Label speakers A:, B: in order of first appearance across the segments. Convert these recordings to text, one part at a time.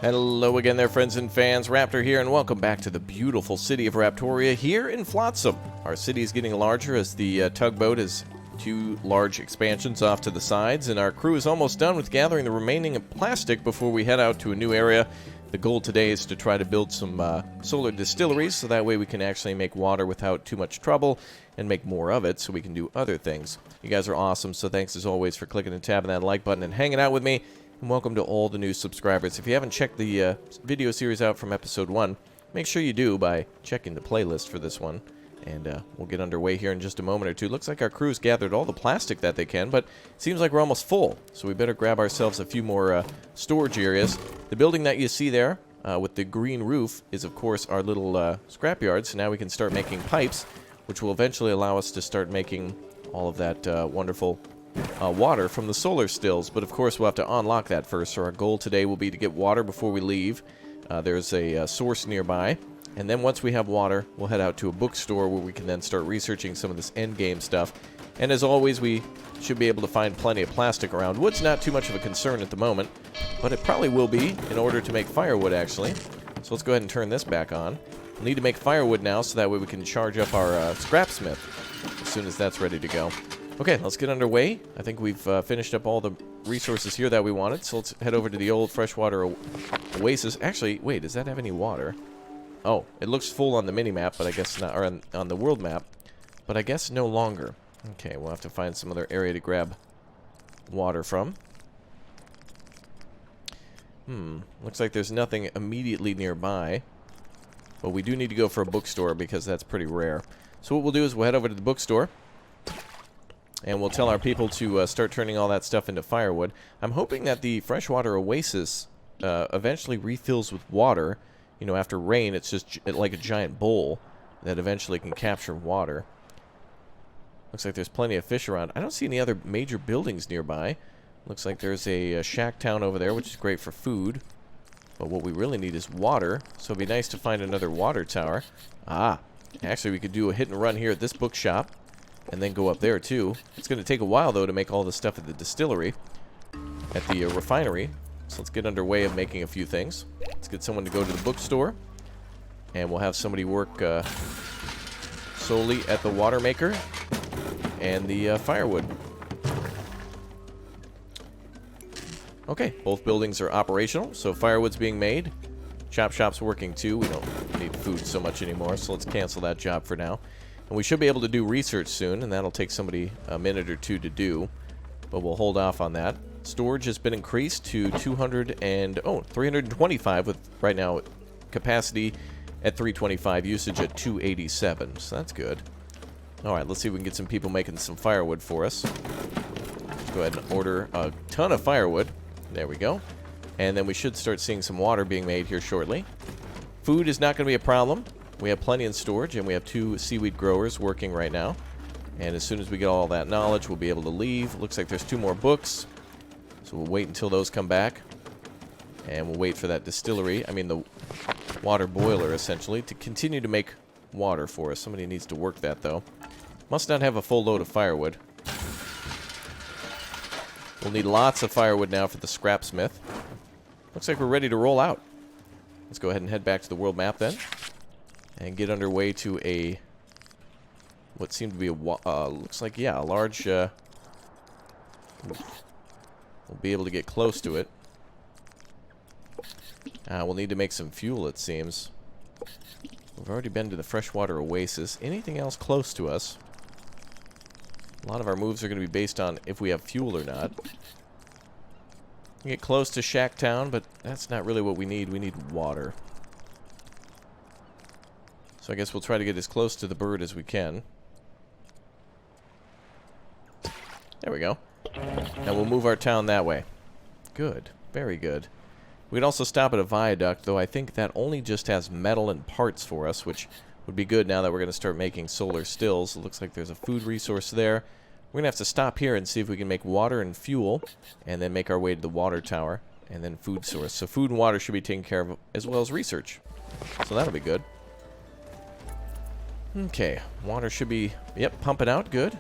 A: Hello again there, friends and fans. Raptor here, and welcome back to the beautiful city of Raptoria here in Flotsam. Our city is getting larger as the tugboat has two large expansions off to the sides, and our crew is almost done with gathering the remaining plastic before we head out to a new area. The goal today is to try to build some solar distilleries, so that way we can actually make water without too much trouble and make more of it so we can do other things. You guys are awesome, so thanks as always for clicking and tapping that like button and hanging out with me. And welcome to all the new subscribers. If you haven't checked the video series out from episode 1, make sure you do by checking the playlist for this one. And we'll get underway here in just a moment or two. Looks like our crew's gathered all the plastic that they can, but it seems like we're almost full. So we better grab ourselves a few more storage areas. The building that you see there with the green roof is, of course, our little scrapyard. So now we can start making pipes, which will eventually allow us to start making all of that wonderful water from the solar stills. But of course we'll have to unlock that first, so our goal today will be to get water before we leave. There's a source nearby, and then once we have water we'll head out to a bookstore where we can then start researching some of this endgame stuff. And as always, we should be able to find plenty of plastic around. Wood's not too much of a concern at the moment, but it probably will be in order to make firewood, actually. So let's go ahead and turn this back on. We'll need to make firewood now, so that way we can charge up our scrapsmith as soon as that's ready to go. Okay, let's get underway. I think we've finished up all the resources here that we wanted, so let's head over to the old freshwater oasis. Actually, wait, does that have any water? Oh, it looks full on the mini-map, but I guess not, or on the world map, but I guess no longer. Okay, we'll have to find some other area to grab water from. Looks like there's nothing immediately nearby, but we do need to go for a bookstore because that's pretty rare. So what we'll do is we'll head over to the bookstore, and we'll tell our people to start turning all that stuff into firewood. I'm hoping that the freshwater oasis eventually refills with water. You know, after rain, it's just like a giant bowl that eventually can capture water. Looks like there's plenty of fish around. I don't see any other major buildings nearby. Looks like there's a shack town over there, which is great for food. But what we really need is water, so it'd be nice to find another water tower. Actually, we could do a hit and run here at this bookshop, and then go up there too. It's going to take a while though to make all the stuff at the distillery, at the refinery. So let's get underway of making a few things. Let's get someone to go to the bookstore, and we'll have somebody work solely at the water maker and the firewood. Okay, both buildings are operational, so firewood's being made. Chop shop's working too. We don't need food so much anymore, so let's cancel that job for now. And we should be able to do research soon, and that'll take somebody a minute or two to do, but we'll hold off on that. Storage has been increased to 325, with right now capacity at 325, usage at 287, so that's good. Alright, let's see if we can get some people making some firewood for us. Let's go ahead and order a ton of firewood. There we go. And then we should start seeing some water being made here shortly. Food is not going to be a problem. We have plenty in storage, and we have 2 seaweed growers working right now. And as soon as we get all that knowledge, we'll be able to leave. Looks like there's 2 more books, so we'll wait until those come back. And we'll wait for that distillery, I mean the water boiler, essentially, to continue to make water for us. Somebody needs to work that, though. Must not have a full load of firewood. We'll need lots of firewood now for the scrapsmith. Looks like we're ready to roll out. Let's go ahead and head back to the world map then, and get underway to a, what seemed to be a, looks like, yeah, a large, we'll be able to get close to it. We'll need to make some fuel, it seems. We've already been to the freshwater oasis. Anything else close to us? A lot of our moves are going to be based on if we have fuel or not. We get close to Shack Town, but that's not really what we need. We need water. So I guess we'll try to get as close to the bird as we can. There we go. And we'll move our town that way. Good. Very good. We could also stop at a viaduct, though I think that only just has metal and parts for us, which would be good now that we're going to start making solar stills. It looks like there's a food resource there. We're going to have to stop here and see if we can make water and fuel, and then make our way to the water tower, and then food source. So food and water should be taken care of, as well as research. So that'll be good. Okay, water should be, yep, pumping out, good.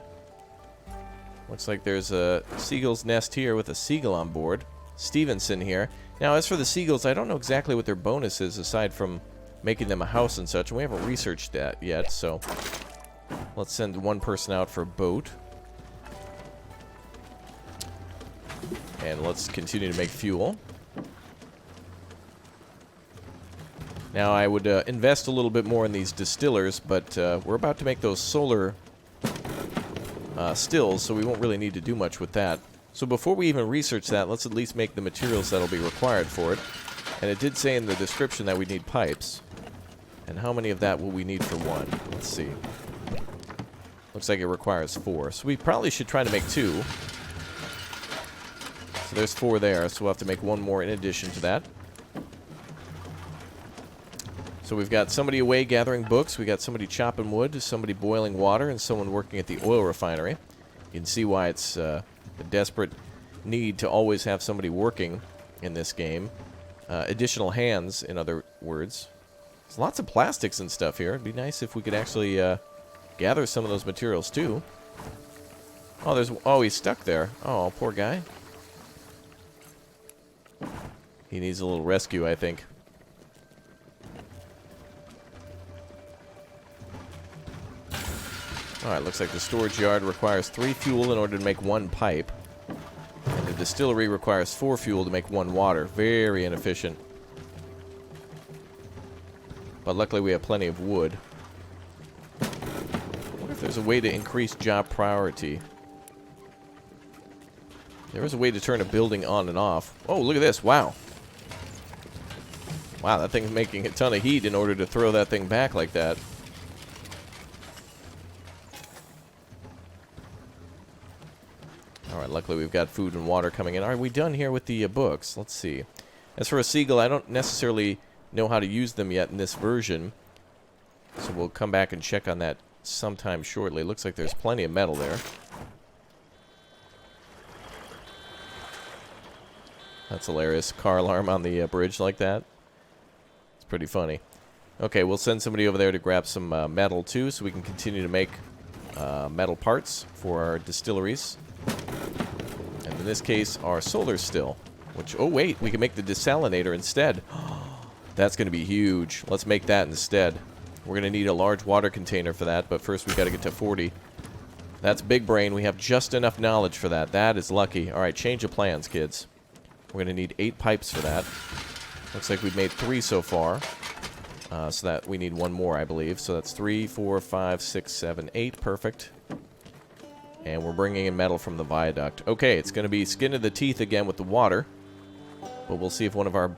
A: Looks like there's a seagull's nest here with a seagull on board. Stevenson here. Now, as for the seagulls, I don't know exactly what their bonus is aside from making them a house and such, and we haven't researched that yet, so let's send one person out for a boat. And let's continue to make fuel. Now, I would invest a little bit more in these distillers, but we're about to make those solar stills, so we won't really need to do much with that. So before we even research that, let's at least make the materials that'll be required for it. And it did say in the description that we need pipes. And how many of that will we need for one? Let's see. Looks like it requires 4. So we probably should try to make 2. So there's 4 there, so we'll have to make 1 more in addition to that. So we've got somebody away gathering books, we got somebody chopping wood, somebody boiling water, and someone working at the oil refinery. You can see why it's a desperate need to always have somebody working in this game. Additional hands, in other words. There's lots of plastics and stuff here. It'd be nice if we could actually gather some of those materials too. Oh, he's stuck there. Oh, poor guy. He needs a little rescue, I think. Alright, looks like the storage yard requires 3 fuel in order to make 1 pipe. And the distillery requires 4 fuel to make 1 water. Very inefficient. But luckily we have plenty of wood. I wonder if there's a way to increase job priority. There is a way to turn a building on and off. Oh, look at this. Wow. Wow, that thing's making a ton of heat in order to throw that thing back like that. Alright, luckily we've got food and water coming in. Are we done here with the books? Let's see. As for a seagull, I don't necessarily know how to use them yet in this version. So we'll come back and check on that sometime shortly. Looks like there's plenty of metal there. That's hilarious. Car alarm on the bridge like that. It's pretty funny. Okay, we'll send somebody over there to grab some metal too, so we can continue to make metal parts for our distilleries. And in this case, our solar still. Which, oh wait, we can make the desalinator instead. That's going to be huge. Let's make that instead. We're going to need a large water container for that, but first we've got to get to 40. That's big brain. We have just enough knowledge for that. That is lucky. Alright, change of plans, kids. We're going to need 8 pipes for that. Looks like we've made 3 so far. So that we need 1 more, I believe. So that's 3, 4, 5, 6, 7, 8. Perfect. And we're bringing in metal from the viaduct. Okay, it's going to be skin of the teeth again with the water. But we'll see if one of our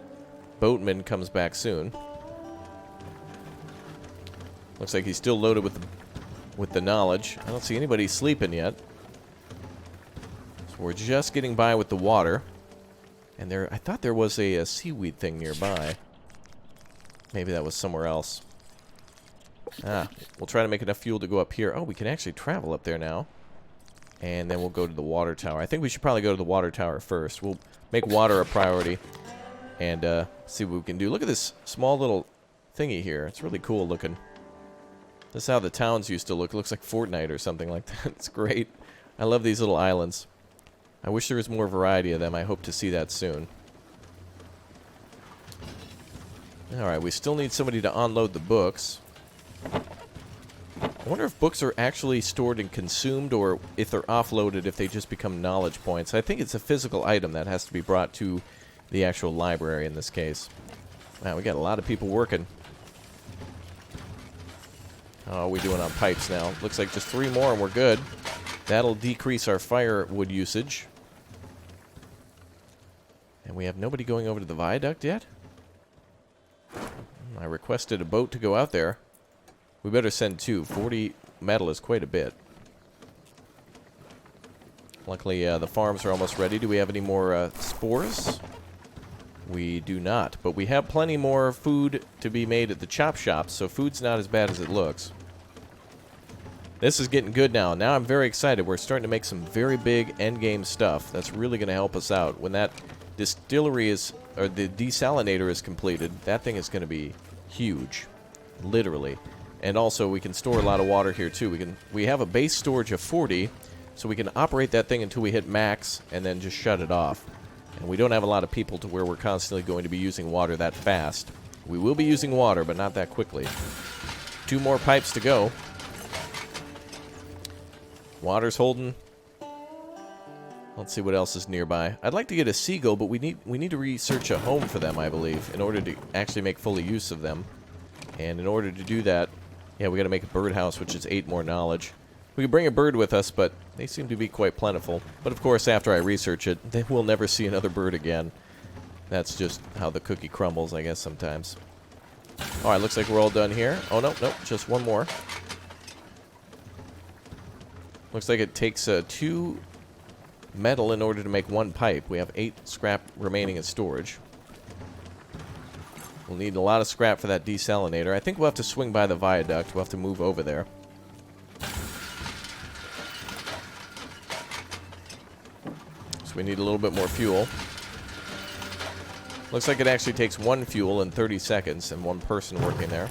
A: boatmen comes back soon. Looks like he's still loaded with the knowledge. I don't see anybody sleeping yet. So we're just getting by with the water. And there, I thought there was a seaweed thing nearby. Maybe that was somewhere else. Ah, we'll try to make enough fuel to go up here. Oh, we can actually travel up there now. And then we'll go to the water tower. I think we should probably go to the water tower first. We'll make water a priority. And see what we can do. Look at this small little thingy here. It's really cool looking. This is how the towns used to look. It looks like Fortnite or something like that. It's great. I love these little islands. I wish there was more variety of them. I hope to see that soon. Alright, we still need somebody to unload the books. I wonder if books are actually stored and consumed, or if they're offloaded if they just become knowledge points. I think it's a physical item that has to be brought to the actual library in this case. Wow, we got a lot of people working. How are we doing on pipes now? Looks like just 3 more and we're good. That'll decrease our firewood usage. And we have nobody going over to the viaduct yet? I requested a boat to go out there. We better send 2. 40 metal is quite a bit. Luckily, the farms are almost ready. Do we have any more spores? We do not. But we have plenty more food to be made at the chop shop, so food's not as bad as it looks. This is getting good now. Now I'm very excited. We're starting to make some very big endgame stuff. That's really going to help us out. When that distillery is, or the desalinator is completed, that thing is going to be huge. Literally. And also, we can store a lot of water here, too. We have a base storage of 40, so we can operate that thing until we hit max, and then just shut it off. And we don't have a lot of people to where we're constantly going to be using water that fast. We will be using water, but not that quickly. 2 more pipes to go. Water's holding. Let's see what else is nearby. I'd like to get a seagull, but we need to research a home for them, I believe, in order to actually make fully use of them. And in order to do that, yeah, we got to make a birdhouse, which is 8 more knowledge. We could bring a bird with us, but they seem to be quite plentiful. But of course, after I research it, then we'll never see another bird again. That's just how the cookie crumbles, I guess, sometimes. Alright, looks like we're all done here. Oh, no, just 1 more. Looks like it takes 2 metal in order to make 1 pipe. We have 8 scrap remaining in storage. We'll need a lot of scrap for that desalinator. I think we'll have to swing by the viaduct. We'll have to move over there. So we need a little bit more fuel. Looks like it actually takes 1 fuel in 30 seconds and 1 person working there.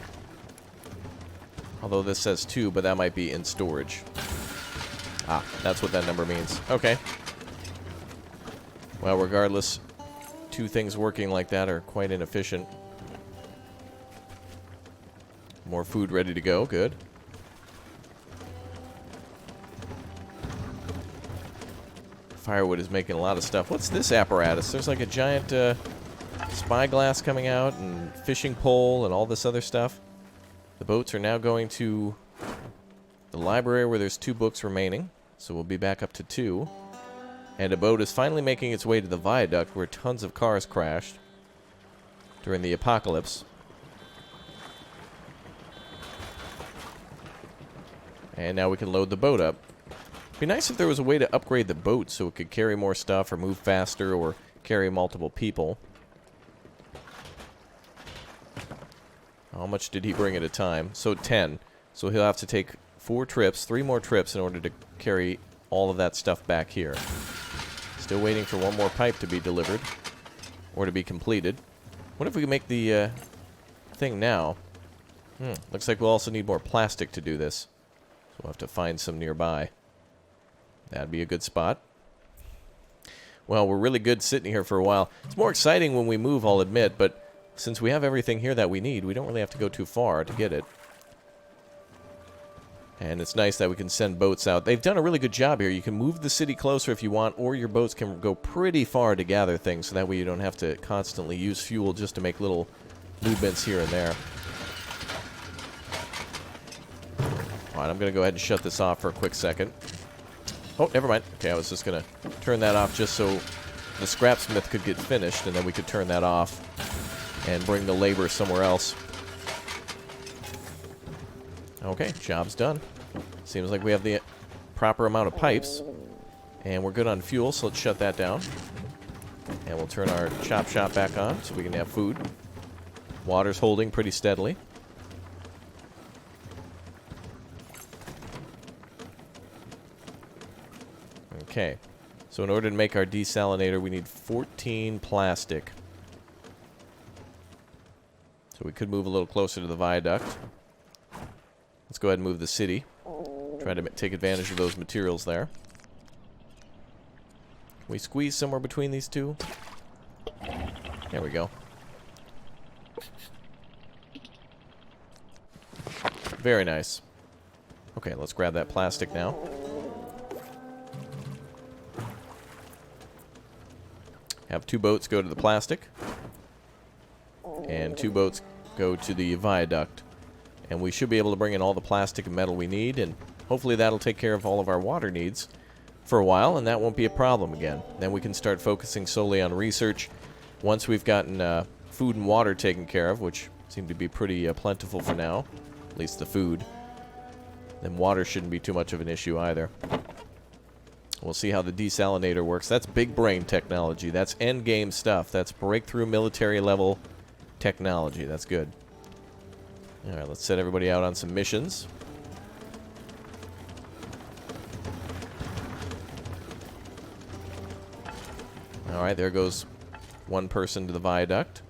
A: Although this says 2, but that might be in storage. Ah, that's what that number means. Okay. Well, regardless, 2 things working like that are quite inefficient. More food ready to go. Good. Firewood is making a lot of stuff. What's this apparatus? There's like a giant spyglass coming out and fishing pole and all this other stuff. The boats are now going to the library where there's 2 books remaining. So we'll be back up to 2. And a boat is finally making its way to the viaduct where tons of cars crashed during the apocalypse. And now we can load the boat up. Be nice if there was a way to upgrade the boat so it could carry more stuff or move faster or carry multiple people. How much did he bring at a time? So 10. So he'll have to take 4 trips, 3 more trips in order to carry all of that stuff back here. Still waiting for 1 more pipe to be delivered or to be completed. What if we can make the thing now? Looks like we'll also need more plastic to do this. So we'll have to find some nearby. That'd be a good spot. Well, we're really good sitting here for a while. It's more exciting when we move, I'll admit, but since we have everything here that we need, we don't really have to go too far to get it. And it's nice that we can send boats out. They've done a really good job here. You can move the city closer if you want, or your boats can go pretty far to gather things, so that way you don't have to constantly use fuel just to make little movements here and there. Alright, I'm going to go ahead and shut this off for a quick second. Oh, never mind. Okay, I was just going to turn that off just so the scrapsmith could get finished, and then we could turn that off and bring the labor somewhere else. Okay, job's done. Seems like we have the proper amount of pipes, and we're good on fuel, so let's shut that down. And we'll turn our chop shop back on so we can have food. Water's holding pretty steadily. Okay, so in order to make our desalinator, we need 14 plastic. So we could move a little closer to the viaduct. Let's go ahead and move the city. Try to take advantage of those materials there. Can we squeeze somewhere between these 2? There we go. Very nice. Okay, let's grab that plastic now. Have 2 boats go to the plastic. And 2 boats go to the viaduct. And we should be able to bring in all the plastic and metal we need, and hopefully that'll take care of all of our water needs for a while, and that won't be a problem again. Then we can start focusing solely on research. Once we've gotten food and water taken care of, which seem to be pretty plentiful for now, at least the food, then water shouldn't be too much of an issue either. We'll see how the desalinator works. That's big brain technology. That's endgame stuff. That's breakthrough military level technology. That's good. Alright, let's set everybody out on some missions. Alright, there goes 1 person to the viaduct.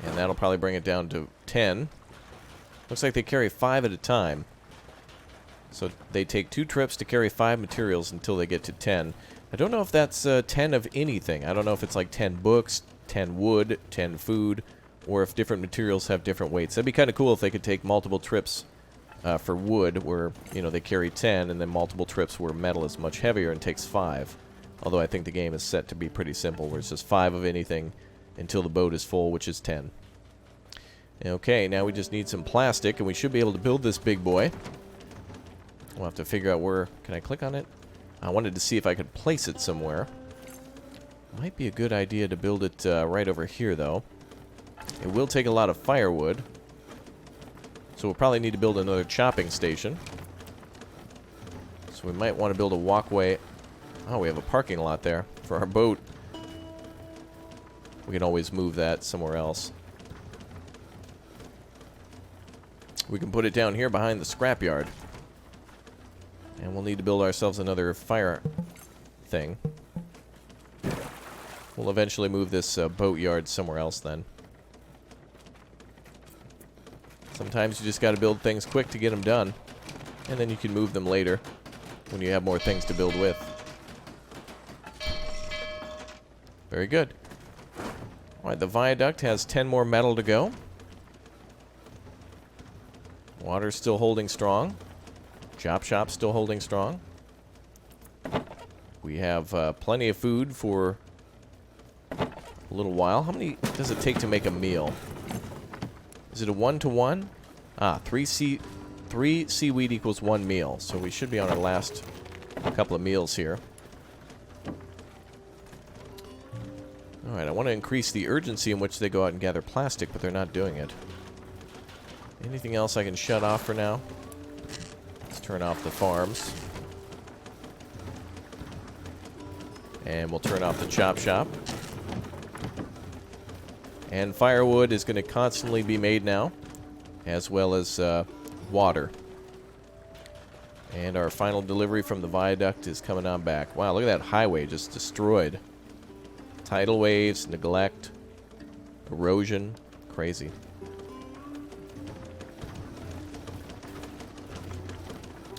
A: And that'll probably bring it down to 10. Looks like they carry 5 at a time. So they take 2 trips to carry 5 materials until they get to 10. I don't know if that's 10 of anything. I don't know if it's like 10 books, 10 wood, 10 food, or if different materials have different weights. That'd be kind of cool if they could take multiple trips for wood, where, you know, they carry 10, and then multiple trips where metal is much heavier and takes 5. Although I think the game is set to be pretty simple, where it's just 5 of anything until the boat is full, which is 10. Okay, now we just need some plastic, and we should be able to build this big boy. We'll have to figure out where... Can I click on it? I wanted to see if I could place it somewhere. Might be a good idea to build it right over here, though. It will take a lot of firewood. So we'll probably need to build another chopping station. So we might want to build a walkway. Oh, we have a parking lot there for our boat. We can always move that somewhere else. We can put it down here behind the scrapyard. And we'll need to build ourselves another fire thing. We'll eventually move this boat yard somewhere else then. Sometimes you just got to build things quick to get them done. And then you can move them later when you have more things to build with. Very good. Alright, the viaduct has 10 more metal to go. Water's still holding strong. Chop shop's still holding strong. We have plenty of food for a little while. How many does it take to make a meal? Is it a 1-to-1? Ah, 3 seaweed equals 1 meal. So we should be on our last couple of meals here. Alright, I want to increase the urgency in which they go out and gather plastic, but they're not doing it. Anything else I can shut off for now? Let's turn off the farms. And we'll turn off the chop shop. And firewood is going to constantly be made now, as well as water. And our final delivery from the viaduct is coming on back. Wow, look at that highway just destroyed. Tidal waves, neglect, erosion, crazy.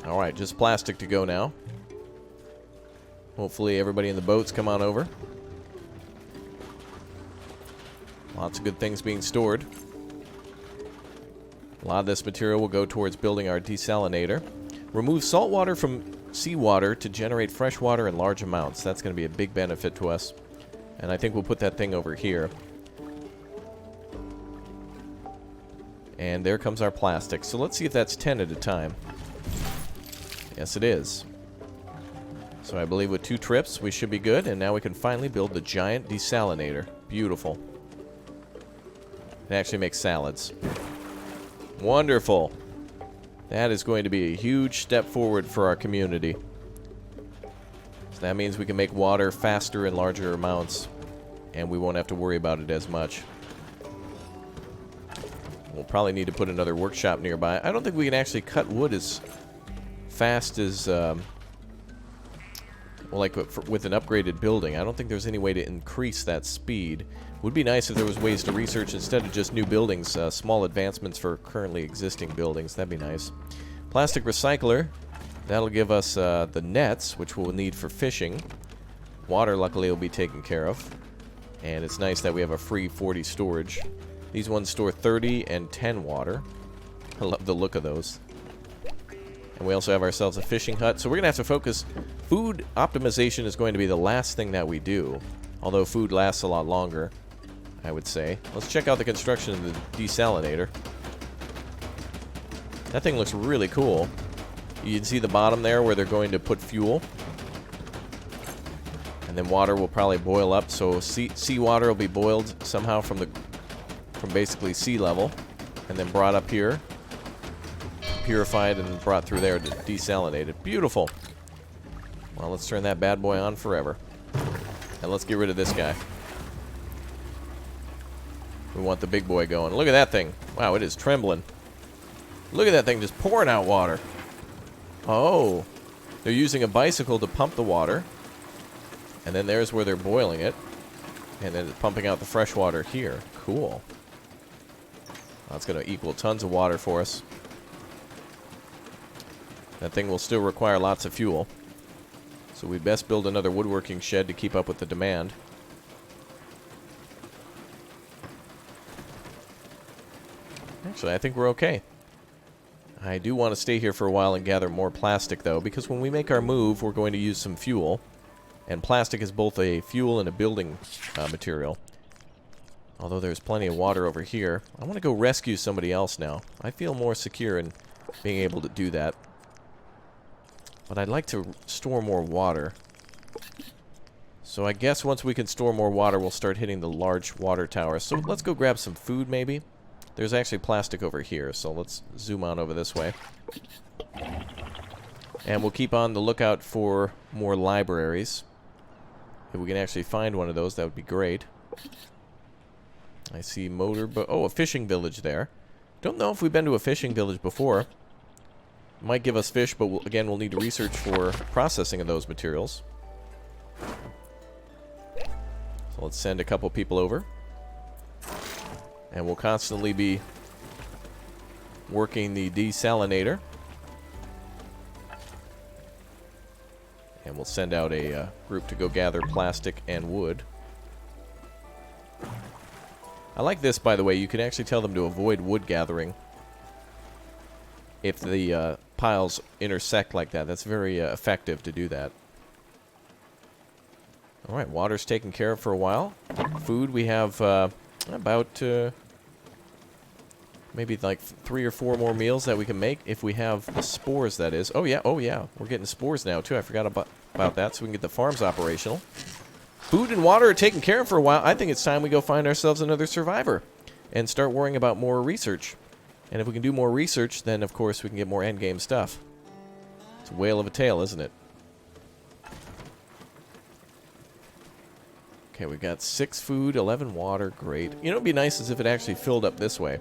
A: Alright, just plastic to go now. Hopefully everybody in the boats come on over. Lots of good things being stored. A lot of this material will go towards building our desalinator. Remove salt water from seawater to generate fresh water in large amounts. That's going to be a big benefit to us. And I think we'll put that thing over here. And there comes our plastic. So let's see if that's 10 at a time. Yes, it is. So I believe with 2 trips, we should be good. And now we can finally build the giant desalinator. Beautiful. It actually makes salads. Wonderful. That is going to be a huge step forward for our community. So that means we can make water faster in larger amounts, and we won't have to worry about it as much. We'll probably need to put another workshop nearby. I don't think we can actually cut wood as fast as, well, like with an upgraded building. I don't think there's any way to increase that speed. Would be nice if there was ways to research instead of just new buildings, small advancements for currently existing buildings. That'd be nice. Plastic recycler. That'll give us the nets, which we'll need for fishing. Water, luckily, will be taken care of. And it's nice that we have a free 40 storage. These ones store 30 and 10 water. I love the look of those. And we also have ourselves a fishing hut. So we're going to have to focus. Food optimization is going to be the last thing that we do. Although food lasts a lot longer, I would say. Let's check out the construction of the desalinator. That thing looks really cool. You can see the bottom there where they're going to put fuel. And then water will probably boil up. So seawater will be boiled somehow from basically sea level. And then brought up here. Purified and brought through there to desalinate it. Beautiful. Well, let's turn that bad boy on forever. And let's get rid of this guy. We want the big boy going. Look at that thing. Wow, it is trembling. Look at that thing just pouring out water. Oh. They're using a bicycle to pump the water. And then there's where they're boiling it. And then it's pumping out the fresh water here. Cool. That's going to equal tons of water for us. That thing will still require lots of fuel. So we'd best build another woodworking shed to keep up with the demand. Actually, I think we're okay. I do want to stay here for a while and gather more plastic, though, because when we make our move, we're going to use some fuel. And plastic is both a fuel and a building material. Although there's plenty of water over here. I want to go rescue somebody else now. I feel more secure in being able to do that. But I'd like to store more water. So I guess once we can store more water, we'll start hitting the large water towers. So let's go grab some food, maybe. There's actually plastic over here, so let's zoom on over this way. And we'll keep on the lookout for more libraries. If we can actually find one of those, that would be great. I see oh, a fishing village there. Don't know if we've been to a fishing village before. Might give us fish, but again, we'll need to research for processing of those materials. So let's send a couple people over. And we'll constantly be working the Desalinator. And we'll send out a group to go gather plastic and wood. I like this, by the way. You can actually tell them to avoid wood gathering if the piles intersect like that. That's very effective to do that. Alright, water's taken care of for a while. Food, we have about maybe like 3 or 4 more meals that we can make if we have the spores, that is. Oh yeah, we're getting spores now too. I forgot about that, so we can get the farms operational. Food and water are taken care of for a while. I think it's time we go find ourselves another survivor and start worrying about more research. And if we can do more research, then of course we can get more endgame stuff. It's a whale of a tale, isn't it? Okay, we got 6 food, 11 water, great. You know, it'd be nice as if it actually filled up this way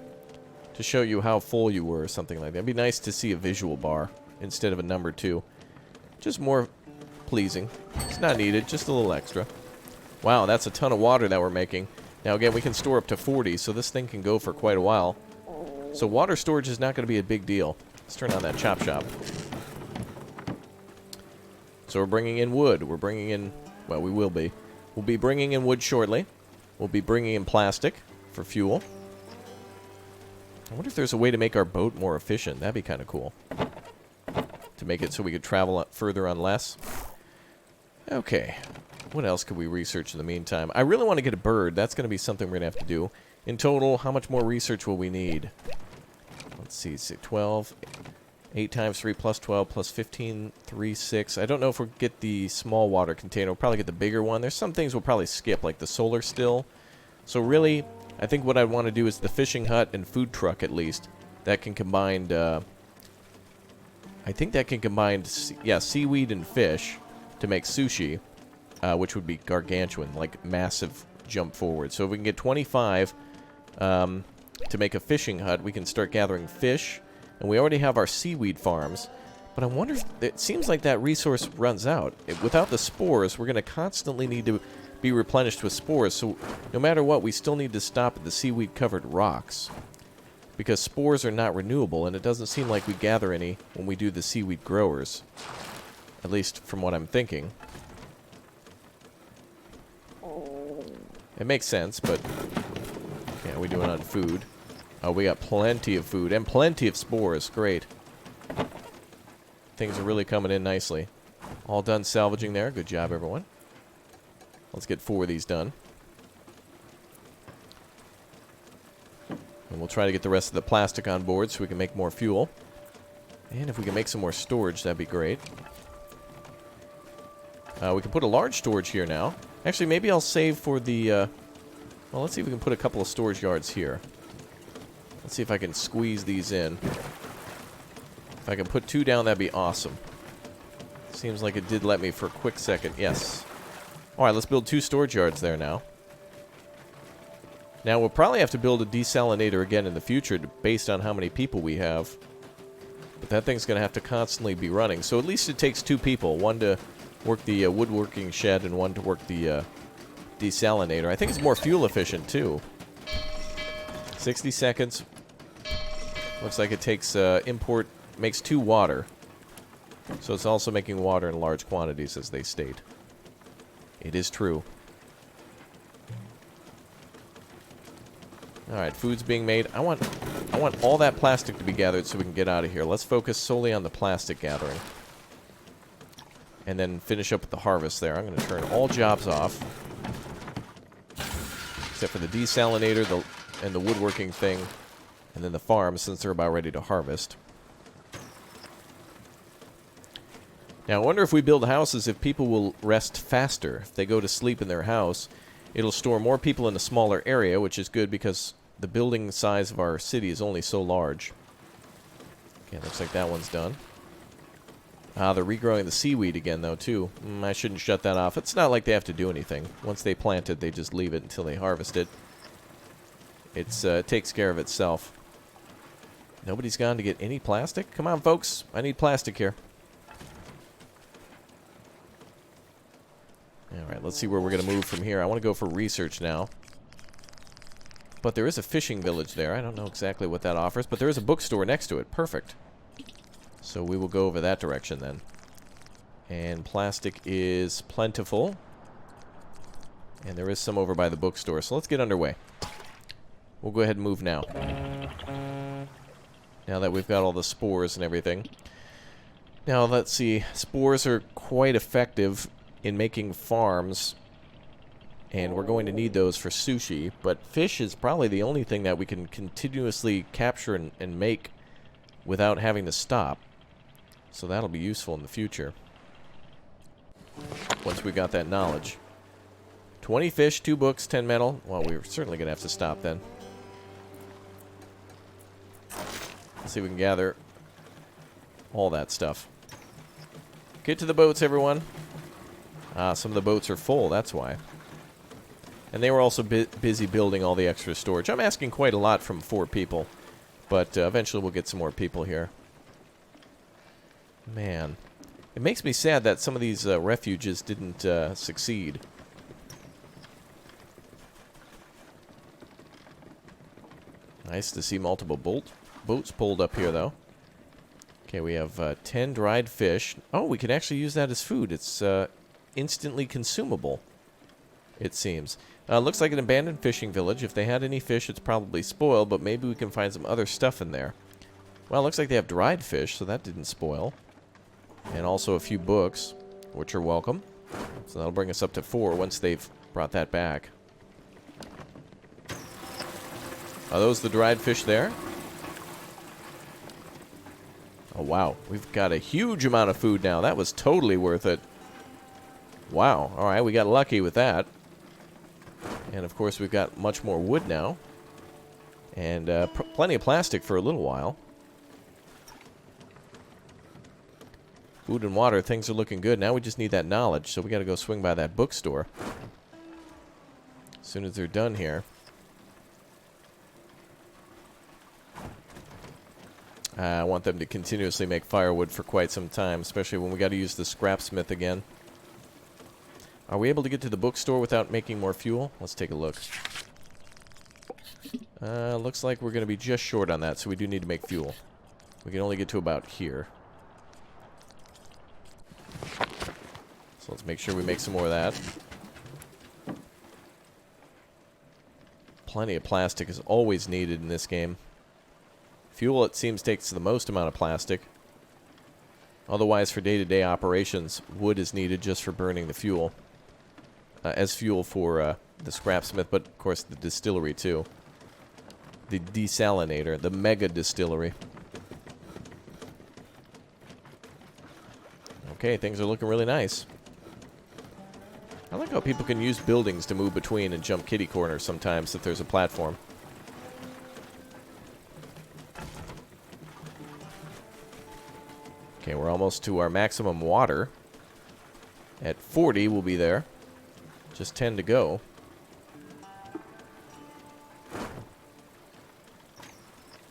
A: to show you how full you were or something like that. It'd be nice to see a visual bar instead of a number 2. Just more pleasing. It's not needed, just a little extra. Wow, that's a ton of water that we're making. Now again, we can store up to 40, so this thing can go for quite a while. So water storage is not going to be a big deal. Let's turn on that chop shop. So we're bringing in wood. We're bringing in, well, we will be. We'll be bringing in wood shortly. We'll be bringing in plastic for fuel. I wonder if there's a way to make our boat more efficient. That'd be kind of cool. To make it so we could travel further on less. Okay. What else could we research in the meantime? I really want to get a bird. That's going to be something we're going to have to do. In total, how much more research will we need? Let's see. 12. 8 times 3 plus 12 plus 15, 3, 6. I don't know if we'll get the small water container. We'll probably get the bigger one. There's some things we'll probably skip, like the solar still. So really, I think what I want to do is the fishing hut and food truck, at least. That can combine, I think that can combine, yeah, seaweed and fish to make sushi, which would be gargantuan, like massive jump forward. So if we can get 25 to make a fishing hut, we can start gathering fish. And we already have our seaweed farms. But I wonder if it seems like that resource runs out. Without the spores, we're going to constantly need to be replenished with spores. So no matter what, we still need to stop at the seaweed-covered rocks. Because spores are not renewable, and it doesn't seem like we gather any when we do the seaweed growers. At least from what I'm thinking. It makes sense, but... Okay, how are we doing on food? Oh, we got plenty of food and plenty of spores. Great. Things are really coming in nicely. All done salvaging there. Good job, everyone. Let's get 4 of these done. And we'll try to get the rest of the plastic on board so we can make more fuel. And if we can make some more storage, that'd be great. We can put a large storage here now. Actually, maybe I'll save for the... well, let's see if we can put a couple of storage yards here. Let's see if I can squeeze these in. If I can put 2 down, that'd be awesome. Seems like it did let me for a quick second. Yes. Alright, let's build 2 storage yards there now. Now, we'll probably have to build a desalinator again in the future based on how many people we have. But that thing's going to have to constantly be running. So at least it takes 2 people. One to work the woodworking shed and one to work the desalinator. I think it's more fuel efficient, too. 60 seconds. Looks like it takes makes 2 water. So it's also making water in large quantities, as they state. It is true. Alright, food's being made. I want all that plastic to be gathered so we can get out of here. Let's focus solely on the plastic gathering. And then finish up with the harvest there. I'm going to turn all jobs off. Except for the desalinator and the woodworking thing. And then the farm, since they're about ready to harvest. Now, I wonder if we build houses, if people will rest faster. If they go to sleep in their house, it'll store more people in a smaller area, which is good because the building size of our city is only so large. Okay, looks like that one's done. Ah, they're regrowing the seaweed again, though, too. I shouldn't shut that off. It's not like they have to do anything. Once they plant it, they just leave it until they harvest it. It takes care of itself. Nobody's gone to get any plastic? Come on, folks. I need plastic here. Alright, let's see where we're going to move from here. I want to go for research now. But there is a fishing village there. I don't know exactly what that offers, but there is a bookstore next to it. Perfect. So we will go over that direction then. And plastic is plentiful. And there is some over by the bookstore. So let's get underway. We'll go ahead and move now. Now that we've got all the spores and everything. Now, let's see. Spores are quite effective in making farms. And we're going to need those for sushi. But fish is probably the only thing that we can continuously capture and make without having to stop. So that'll be useful in the future. Once we got that knowledge. 20 fish, 2 books, 10 metal. Well, we're certainly going to have to stop then. Let's see if we can gather all that stuff. Get to the boats, everyone. Ah, some of the boats are full, that's why. And they were also busy building all the extra storage. I'm asking quite a lot from 4 people. But eventually we'll get some more people here. Man. It makes me sad that some of these refuges didn't succeed. Nice to see multiple boats pulled up here, though. Okay, we have 10 dried fish. Oh, we can actually use that as food. It's instantly consumable, it seems. Looks like an abandoned fishing village. If they had any fish, it's probably spoiled, but maybe we can find some other stuff in there. Well, it looks like they have dried fish, so that didn't spoil. And also a few books, which are welcome. So that'll bring us up to 4 once they've brought that back. Are those the dried fish there? Oh, wow. We've got a huge amount of food now. That was totally worth it. Wow. All right, we got lucky with that. And, of course, we've got much more wood now. And plenty of plastic for a little while. Food and water, things are looking good. Now we just need that knowledge, so we got to go swing by that bookstore. As soon as they're done here. I want them to continuously make firewood for quite some time, especially when we got to use the scrapsmith again. Are we able to get to the bookstore without making more fuel? Let's take a look. Looks like we're going to be just short on that, so we do need to make fuel. We can only get to about here. So let's make sure we make some more of that. Plenty of plastic is always needed in this game. Fuel, it seems, takes the most amount of plastic. Otherwise, for day-to-day operations, wood is needed just for burning the fuel. As fuel for the scrapsmith, but, of course, the distillery, too. The desalinator, the mega distillery. Okay, things are looking really nice. I like how people can use buildings to move between and jump kitty corners sometimes if there's a platform. Okay, we're almost to our maximum water. At 40, we'll be there. Just 10 to go. A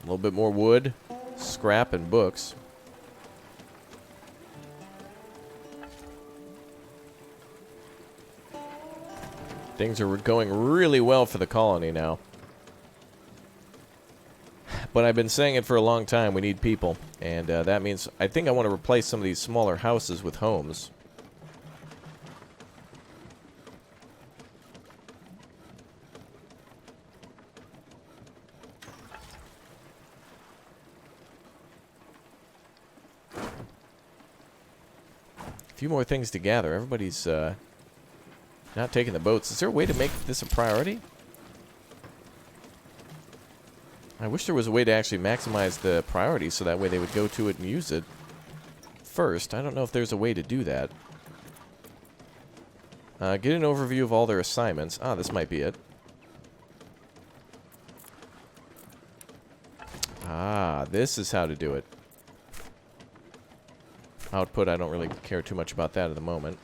A: little bit more wood, scrap, and books. Things are going really well for the colony now. But I've been saying it for a long time, we need people. And that means I think I want to replace some of these smaller houses with homes. A few more things to gather. Everybody's not taking the boats. Is there a way to make this a priority? I wish there was a way to actually maximize the priority so that way they would go to it and use it first. I don't know if there's a way to do that. Get an overview of all their assignments. Ah, this might be it. Ah, this is how to do it. Output, I don't really care too much about that at the moment.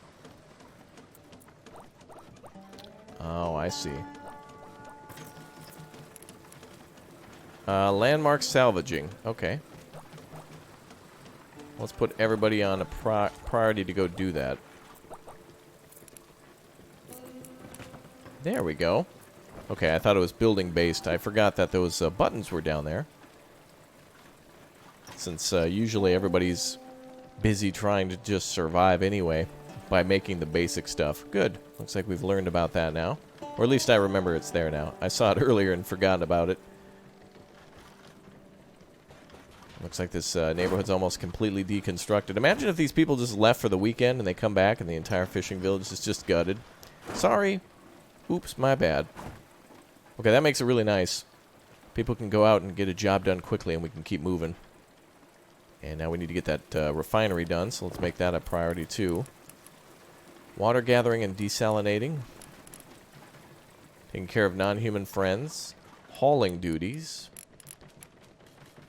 A: Oh, I see. Landmark salvaging. Okay. Let's put everybody on a priority to go do that. There we go. Okay, I thought it was building based. I forgot that those buttons were down there. Since usually everybody's busy trying to just survive anyway by making the basic stuff. Good. Looks like we've learned about that now. Or at least I remember it's there now. I saw it earlier and forgot about it. Looks like this neighborhood's almost completely deconstructed. Imagine if these people just left for the weekend and they come back and the entire fishing village is just gutted. Sorry. Oops, my bad. Okay, that makes it really nice. People can go out and get a job done quickly and we can keep moving. And now we need to get that refinery done, so let's make that a priority too. Water gathering and desalinating. Taking care of non-human friends. Hauling duties.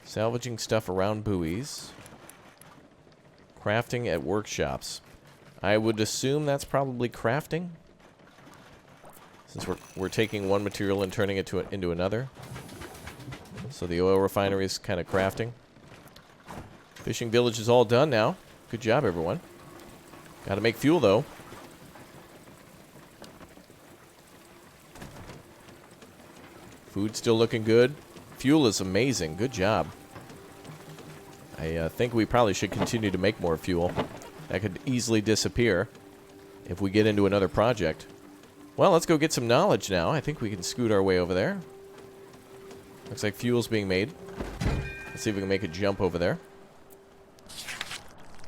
A: Salvaging stuff around buoys. Crafting at workshops. I would assume that's probably crafting. Since we're taking one material and turning it into another. So the oil refinery is kind of crafting. Fishing village is all done now. Good job, everyone. Gotta make fuel, though. Food still looking good. Fuel is amazing. Good job. I think we probably should continue to make more fuel. That could easily disappear if we get into another project. Well, let's go get some knowledge now. I think we can scoot our way over there. Looks like fuel's being made. Let's see if we can make a jump over there.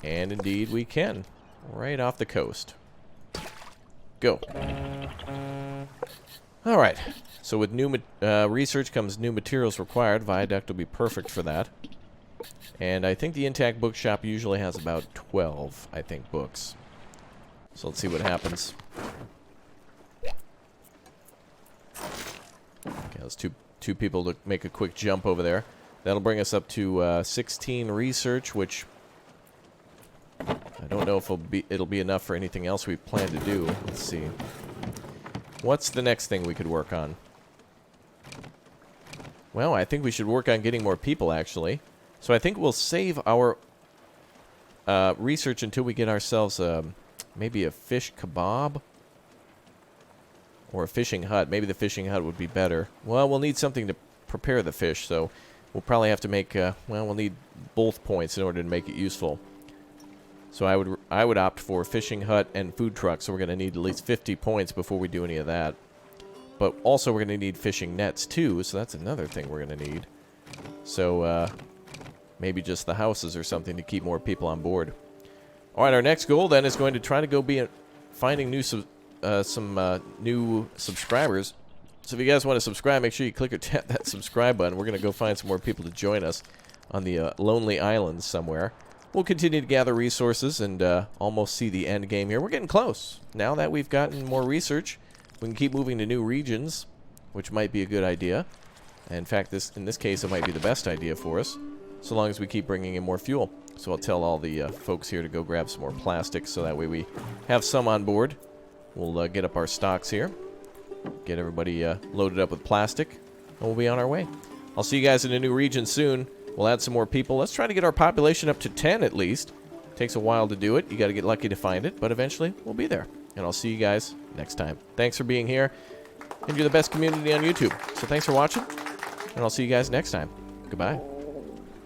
A: And indeed we can. Right off the coast. Go. Alright. So with new research comes new materials required. Viaduct will be perfect for that. And I think the Intact Bookshop usually has about 12, I think, books. So let's see what happens. Okay, let's two people to make a quick jump over there. That'll bring us up to 16 research, which I don't know if it'll be enough for anything else we plan to do. Let's see. What's the next thing we could work on? Well, I think we should work on getting more people, actually. So I think we'll save our research until we get ourselves maybe a fish kebab or a fishing hut. Maybe the fishing hut would be better. Well, we'll need something to prepare the fish, so we'll probably have to make, well, we'll need both points in order to make it useful. So I would opt for fishing hut and food truck, so we're going to need at least 50 points before we do any of that. But also we're going to need fishing nets too, so that's another thing we're going to need. So maybe just the houses or something to keep more people on board. Alright, our next goal then is going to try to go be finding new some new subscribers. So if you guys want to subscribe, make sure you click or tap that subscribe button. We're going to go find some more people to join us on the lonely islands somewhere. We'll continue to gather resources and almost see the end game here. We're getting close. Now that we've gotten more research, we can keep moving to new regions, which might be a good idea. And in fact, in this case, it might be the best idea for us, so long as we keep bringing in more fuel. So I'll tell all the folks here to go grab some more plastic, so that way we have some on board. We'll get up our stocks here, get everybody loaded up with plastic, and we'll be on our way. I'll see you guys in a new region soon. We'll add some more people. Let's try to get our population up to 10 at least. Takes a while to do it. You got to get lucky to find it, but eventually we'll be there. And I'll see you guys next time. Thanks for being here. And you're the best community on YouTube. So thanks for watching, and I'll see you guys next time. Goodbye.